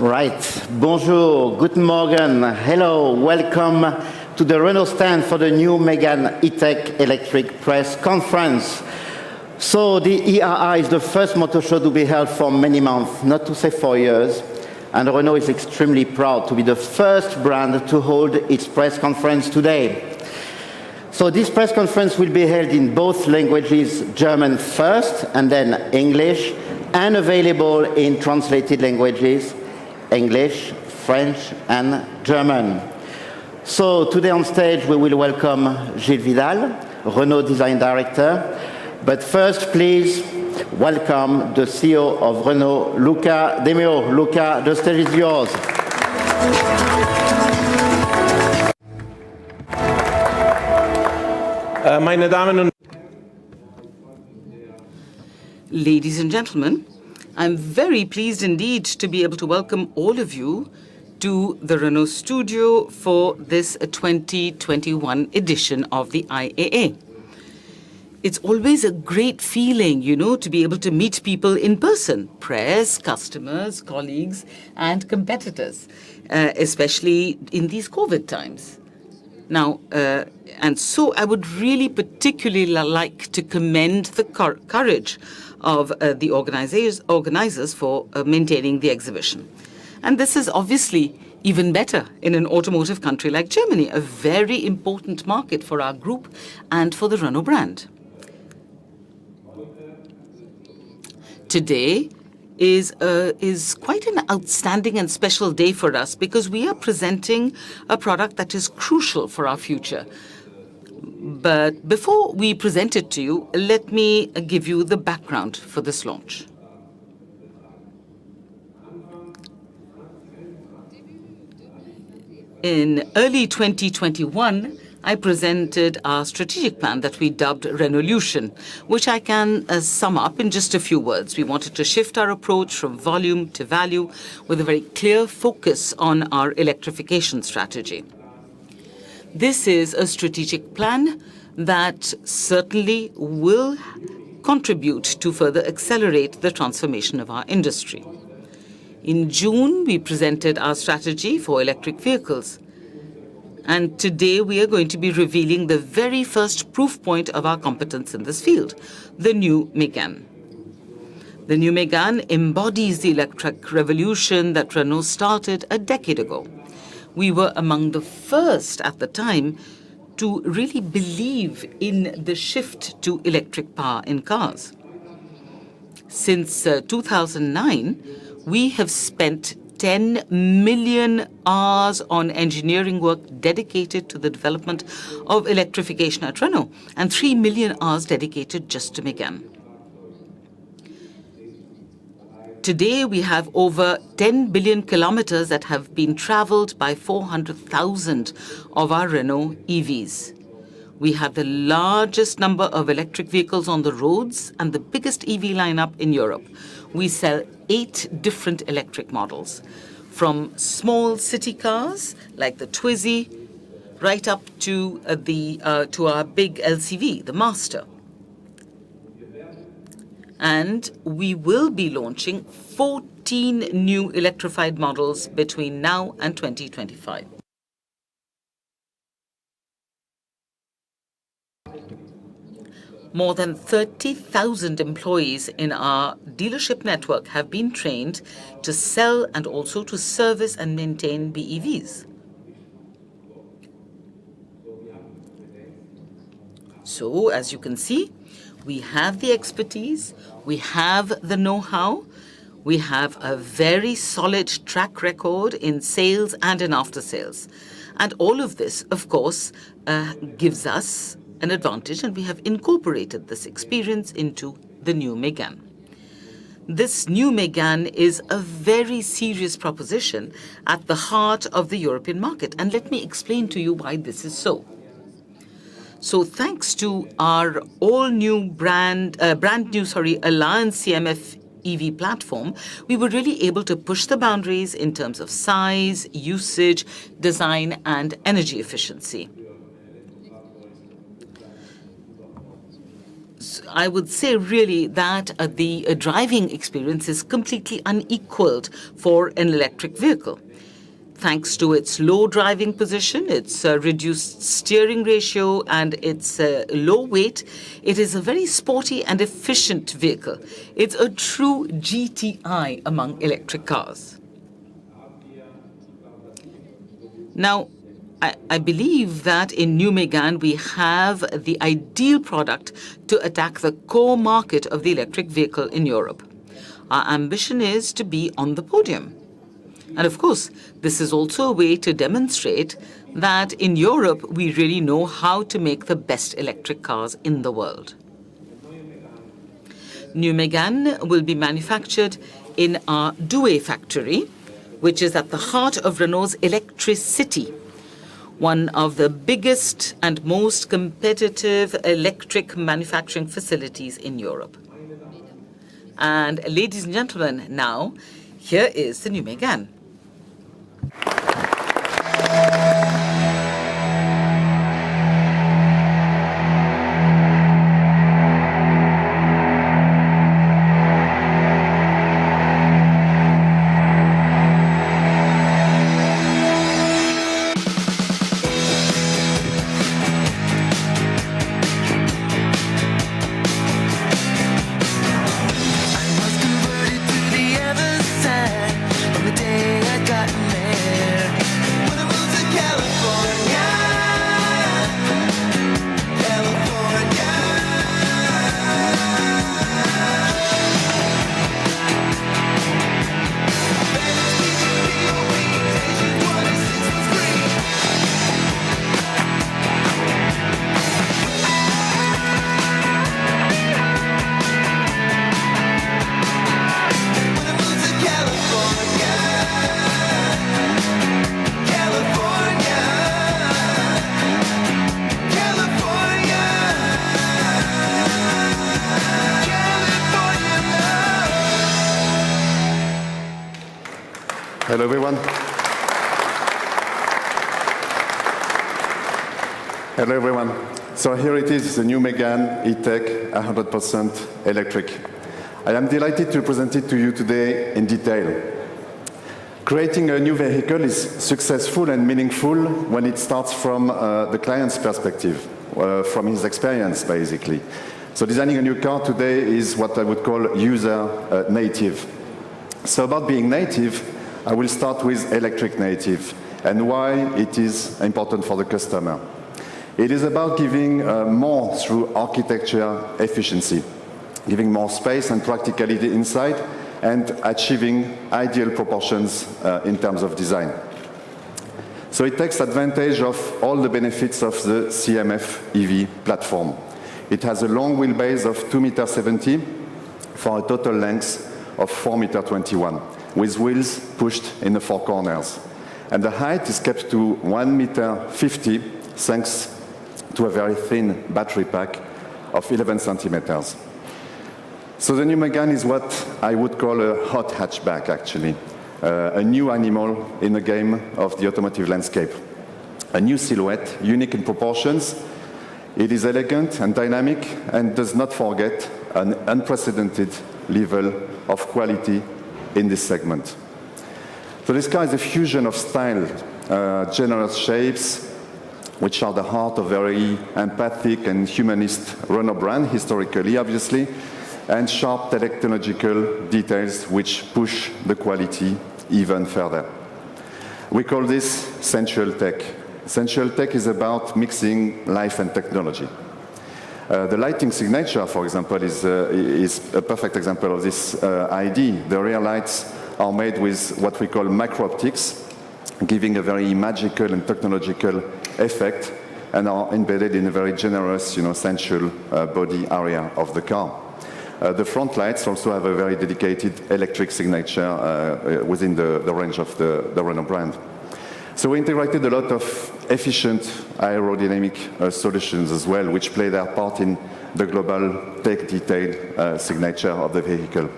Right. Bonjour, guten Morgen, hello, welcome to the Renault stand for the new Megane E-TECH electric press conference. So the IAA is the first motor show to be held for many months, not to say 4 years, and Renault is extremely proud to be the first brand to hold its press conference today. So this press conference will be held in both languages, German first and then English, and available in translated languages, English, French, and German. So today on stage we will welcome Gilles Vidal, Renault Design Director. But first, please welcome the CEO of Renault, Luca De Meo. Luca, the stage is yours. Meine Damen und Ladies and gentlemen, I'm very pleased indeed to be able to welcome all of you to the Renault studio for this 2021 edition of the IAA. It's always a great feeling, to be able to meet people in person, press, customers, colleagues, and competitors, especially in these COVID times. Now, and so I would really particularly like to commend the courage of the organizers for maintaining the exhibition. And this is obviously even better in an automotive country like Germany, a very important market for our group and for the Renault brand. Today is quite an outstanding and special day for us because we are presenting a product that is crucial for our future. But before we present it to you, let me give you the background for this launch. In early 2021, I presented our strategic plan that we dubbed Renaulution, which I can sum up in just a few words. We wanted to shift our approach from volume to value with a very clear focus on our electrification strategy. This is a strategic plan that certainly will contribute to further accelerate the transformation of our industry. In June, we presented our strategy for electric vehicles. And today we are going to be revealing the very first proof point of our competence in this field, the new Megane. The new Megane embodies the electric revolution that Renault started a decade ago. We were among the first at the time to really believe in the shift to electric power in cars. Since 2009, we have spent 10 million hours on engineering work dedicated to the development of electrification at Renault, and 3 million hours dedicated just to Megane. Today, we have over 10 billion kilometers that have been traveled by 400,000 of our Renault EVs. We have the largest number of electric vehicles on the roads and the biggest EV lineup in Europe. We sell 8 different electric models, from small city cars like the Twizy, right up to our big LCV, the Master. And we will be launching 14 new electrified models between now and 2025. More than 30,000 employees in our dealership network have been trained to sell and also to service and maintain BEVs. So, as you can see, we have the expertise, we have the know-how, we have a very solid track record in sales and in after-sales. And all of this, of course, gives us an advantage, and we have incorporated this experience into the new Megane. This new Megane is a very serious proposition at the heart of the European market. And let me explain to you why this is so. So thanks to our all-new brand new Alliance CMF EV platform, we were really able to push the boundaries in terms of size, usage, design, and energy efficiency. I would say really that the driving experience is completely unequaled for an electric vehicle. Thanks to its low driving position, its reduced steering ratio, and its low weight, it is a very sporty and efficient vehicle. It's a true GTI among electric cars. Now, I believe that in new Megane we have the ideal product to attack the core market of the electric vehicle in Europe. Our ambition is to be on the podium. And of course, this is also a way to demonstrate that in Europe we really know how to make the best electric cars in the world. New Megane will be manufactured in our Douai factory, which is at the heart of Renault's Electricity, one of the biggest and most competitive electric manufacturing facilities in Europe. And ladies and gentlemen, now, here is the new Megane. Hello, everyone. Hello, everyone. So here it is, the new Megane E-TECH, 100% electric. I am delighted to present it to you today in detail. Creating a new vehicle is successful and meaningful when it starts from the client's perspective, from his experience, basically. So designing a new car today is what I would call user native. So about being native, I will start with electric native and why it is important for the customer. It is about giving more through architecture efficiency, giving more space and practicality inside and achieving ideal proportions in terms of design. So it takes advantage of all the benefits of the CMF EV platform. It has a long wheelbase of 2.70 m for a total length of 4.21 m, with wheels pushed in the four corners. And the height is kept to 1.50 m, thanks to a very thin battery pack of 11 centimeters. So the new Megane is what I would call a hot hatchback, actually. A new animal in the game of the automotive landscape. A new silhouette, unique in proportions. It is elegant and dynamic and does not forget an unprecedented level of quality in this segment. So this car is a fusion of style, generous shapes, which are the heart of very empathic and humanist Renault brand, historically, obviously, and sharp technological details which push the quality even further. We call this sensual tech. Sensual tech is about mixing life and technology. The lighting signature, for example, is a perfect example of this idea. The rear lights are made with what we call micro-optics, giving a very magical and technological effect, and are embedded in a very generous, sensual body area of the car. The front lights also have a very dedicated electric signature within the range of the Renault brand. So we integrated a lot of efficient aerodynamic solutions as well, which play their part in the global tech detail signature of the vehicle.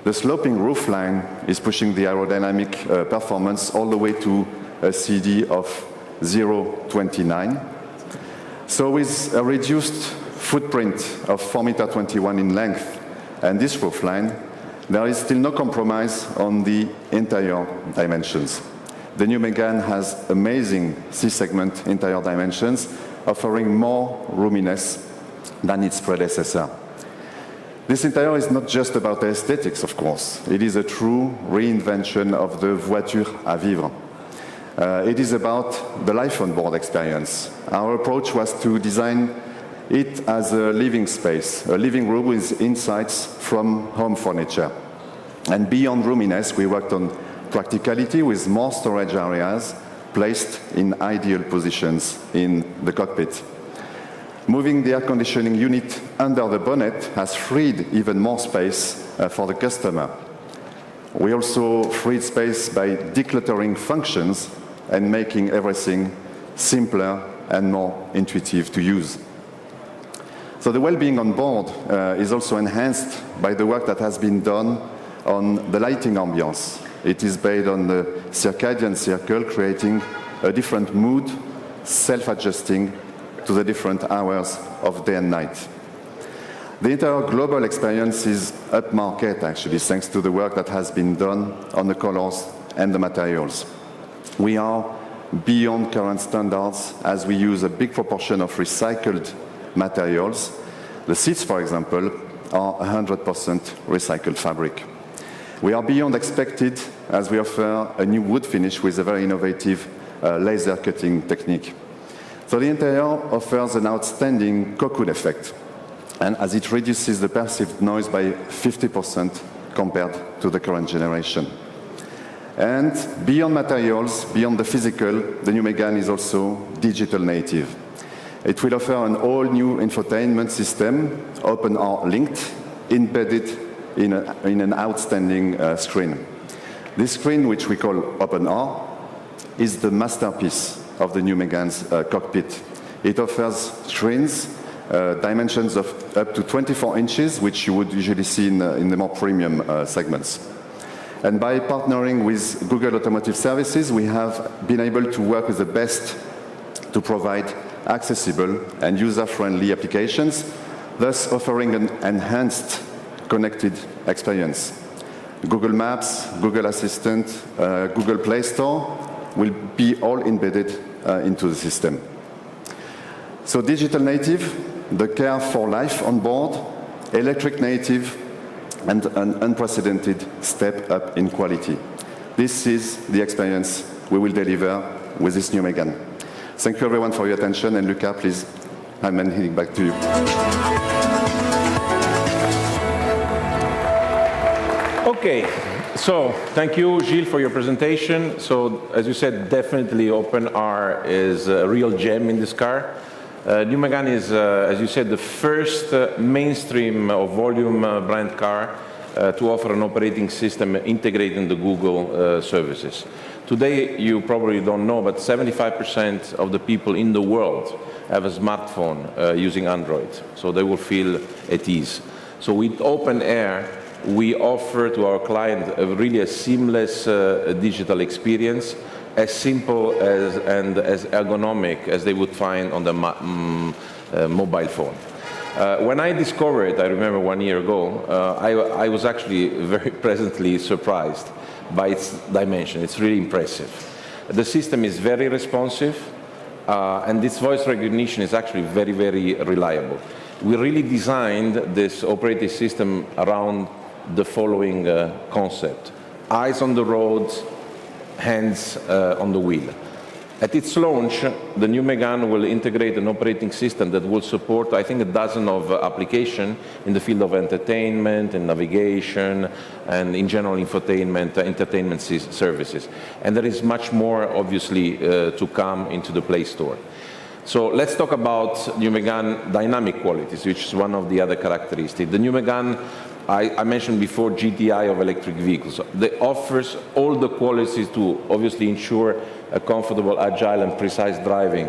The sloping roofline is pushing the aerodynamic performance all the way to a CD of 0.29. So with a reduced footprint of 4.21 meters in length and this roofline, there is still no compromise on the interior dimensions. The new Megane has amazing C-segment interior dimensions, offering more roominess than its predecessor. This interior is not just about the aesthetics, of course. It is a true reinvention of the voiture à vivre. It is about the life on board experience. Our approach was to design it as a living space, a living room with insights from home furniture. And beyond roominess, we worked on practicality with more storage areas placed in ideal positions in the cockpit. Moving the air conditioning unit under the bonnet has freed even more space for the customer. We also freed space by decluttering functions and making everything simpler and more intuitive to use. So the well-being on board is also enhanced by the work that has been done on the lighting ambience. It is based on the circadian circle, creating a different mood, self-adjusting to the different hours of day and night. The entire global experience is upmarket, actually, thanks to the work that has been done on the colors and the materials. We are beyond current standards as we use a big proportion of recycled materials. The seats, for example, are 100% recycled fabric. We are beyond expected as we offer a new wood finish with a very innovative laser cutting technique. So the interior offers an outstanding cocoon effect, and as it reduces the perceived noise by 50% compared to the current generation. And beyond materials, beyond the physical, the new Megane is also digital native. It will offer an all-new infotainment system, OpenR linked, embedded in an outstanding screen. This screen, which we call OpenR, is the masterpiece of the new Megane's cockpit. It offers screens, dimensions of up to 24 inches, which you would usually see in the more premium segments. And by partnering with Google Automotive Services, we have been able to work with the best to provide accessible and user-friendly applications, thus offering an enhanced connected experience. Google Maps, Google Assistant, Google Play Store will be all embedded into the system. So digital native, the care for life on board, electric native, and an unprecedented step up in quality. This is the experience we will deliver with this new Megane. Thank you everyone for your attention, and Luca, please, I'm handing back to you. Okay, so thank you, Gilles, for your presentation. So, as you said, definitely OpenR is a real gem in this car. New Megane is, as you said, the first mainstream or volume brand car to offer an operating system integrating the Google services. Today, you probably don't know, but 75% of the people in the world have a smartphone using Android, so they will feel at ease. So with OpenR, we offer to our client really a seamless digital experience, as simple and as ergonomic as they would find on the mobile phone. When I discovered it, I remember 1 year ago, I was actually very pleasantly surprised by its dimension. It's really impressive. The system is very responsive, and this voice recognition is actually very, very reliable. We really designed this operating system around the following concept: eyes on the road, hands on the wheel. At its launch, the new Megane will integrate an operating system that will support, I think, a dozen of applications in the field of entertainment and navigation and in general infotainment, entertainment services. And there is much more, obviously, to come into the Play Store. So let's talk about new Megane dynamic qualities, which is one of the other characteristics. The new Megane, I mentioned before, GTI of electric vehicles. It offers all the qualities to obviously ensure a comfortable, agile, and precise driving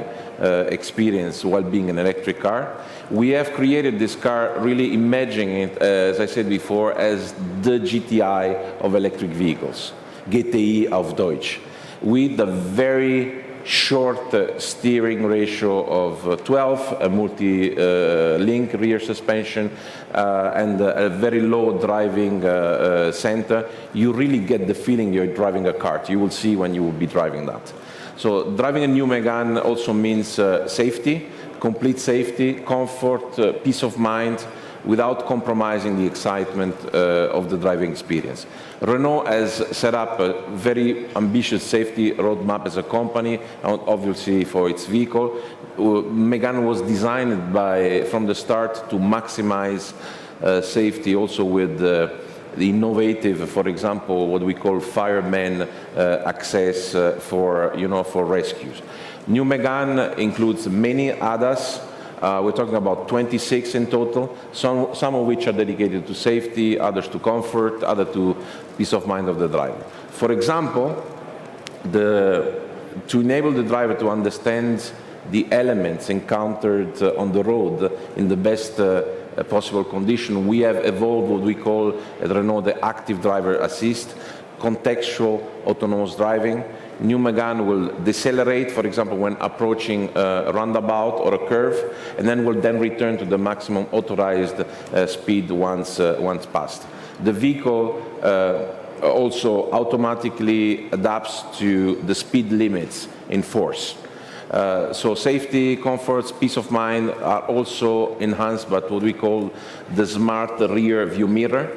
experience while being an electric car. We have created this car really imagining it, as I said before, as the GTI of electric vehicles, GTI auf Deutsch, with a very short steering ratio of 12, a multi-link rear suspension, and a very low driving center, you really get the feeling you're driving a kart. You will see when you will be driving that. So driving a new Megane also means safety, complete safety, comfort, peace of mind, without compromising the excitement of the driving experience. Renault has set up a very ambitious safety roadmap as a company, obviously for its vehicle. Megane was designed from the start to maximize safety, also with the innovative, for example, what we call fireman access for rescues. New Megane includes many ADAS. We're talking about 26 in total, some of which are dedicated to safety, others to comfort, others to peace of mind of the driver. For example, to enable the driver to understand the elements encountered on the road in the best possible condition, we have evolved what we call at Renault the active driver assist, contextual autonomous driving. New Megane will decelerate, for example, when approaching a roundabout or a curve, and then will then return to the maximum authorized speed once passed. The vehicle also automatically adapts to the speed limits in force. So safety, comforts, peace of mind are also enhanced by what we call the smart rear view mirror.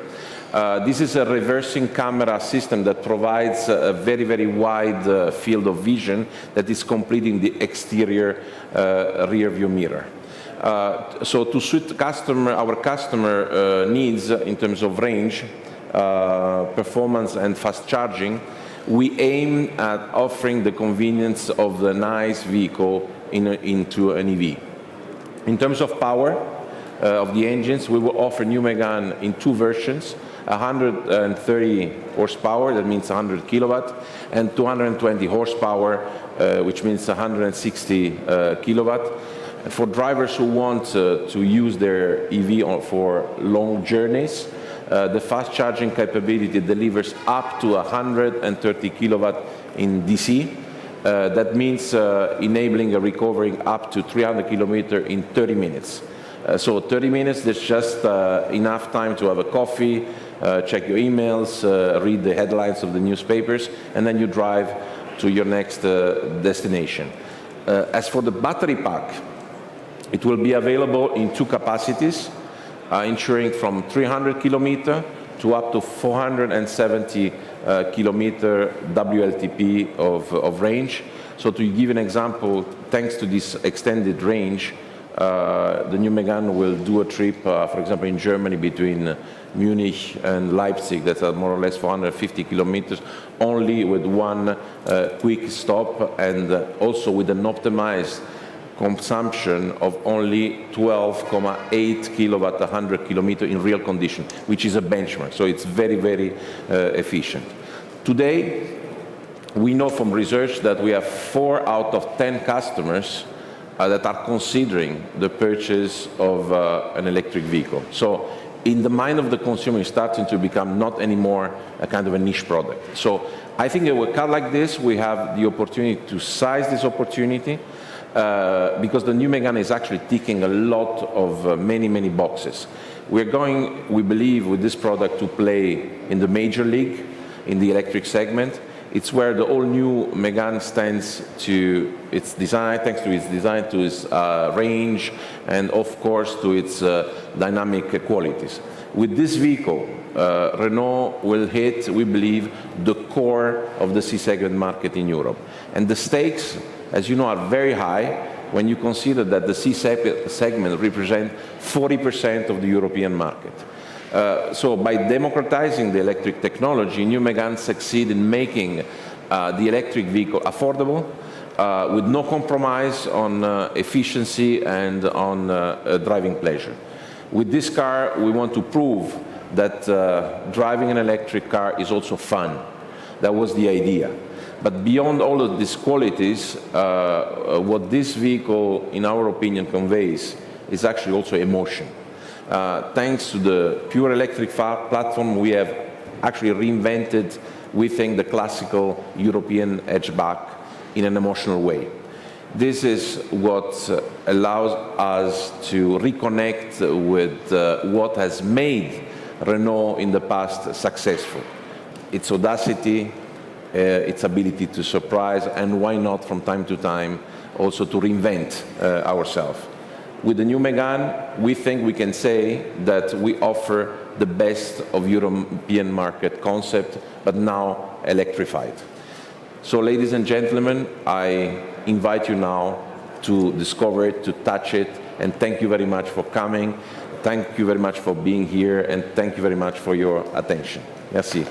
This is a reversing camera system that provides a very, very wide field of vision that is completing the exterior rear view mirror. So to suit our customer needs in terms of range, performance and fast charging, we aim at offering the convenience of the nice vehicle into an EV. In terms of power of the engines, we will offer New Megane in two versions. 130 horsepower, that means 100 kilowatt, and 220 horsepower, which means 160 kilowatt. For drivers who want to use their EV for long journeys, the fast charging capability delivers up to 130 kilowatt in DC. That means enabling a recovering up to 300 kilometers in 30 minutes. So 30 minutes, there's just enough time to have a coffee, check your emails, read the headlines of the newspapers, and then you drive to your next destination. As for the battery pack, it will be available in two capacities, ensuring from 300 kilometer to up to 470 kilometer WLTP of range. So to give an example, thanks to this extended range, the new Megane will do a trip, for example, in Germany between Munich and Leipzig, that's more or less 450 kilometers, only with one quick stop, and also with an optimized consumption of only 12.8 kilowatt 100 kilometer in real condition, which is a benchmark. So it's very, very efficient. Today, we know from research that we have 4 out of 10 customers that are considering the purchase of an electric vehicle. So in the mind of the consumer, it's starting to become not anymore a kind of a niche product. So I think with a car like this, we have the opportunity to size this opportunity because the new Megane is actually ticking a lot of many, many boxes. We're going, we believe, with this product to play in the major league, in the electric segment. It's where the all-new Megane stands to its design, thanks to its design, to its range, and of course to its dynamic qualities. With this vehicle, Renault will hit, we believe, the core of the C-segment market in Europe. And the stakes, as you know, are very high when you consider that the C-segment represents 40% of the European market. So by democratizing the electric technology, new Megane succeed in making the electric vehicle affordable, with no compromise on efficiency and on driving pleasure. With this car, we want to prove that driving an electric car is also fun. That was the idea. But beyond all of these qualities, what this vehicle, in our opinion, conveys is actually also emotion. Thanks to the pure electric platform, we have actually reinvented, we think, the classical European hatchback in an emotional way. This is what allows us to reconnect with what has made Renault in the past successful. Its audacity, its ability to surprise, and why not from time to time also to reinvent ourselves. With the new Megane, we think we can say that we offer the best of European market concept, but now electrified. So ladies and gentlemen, I invite you now to discover it, to touch it, and thank you very much for coming. Thank you very much for being here, and thank you very much for your attention. Merci.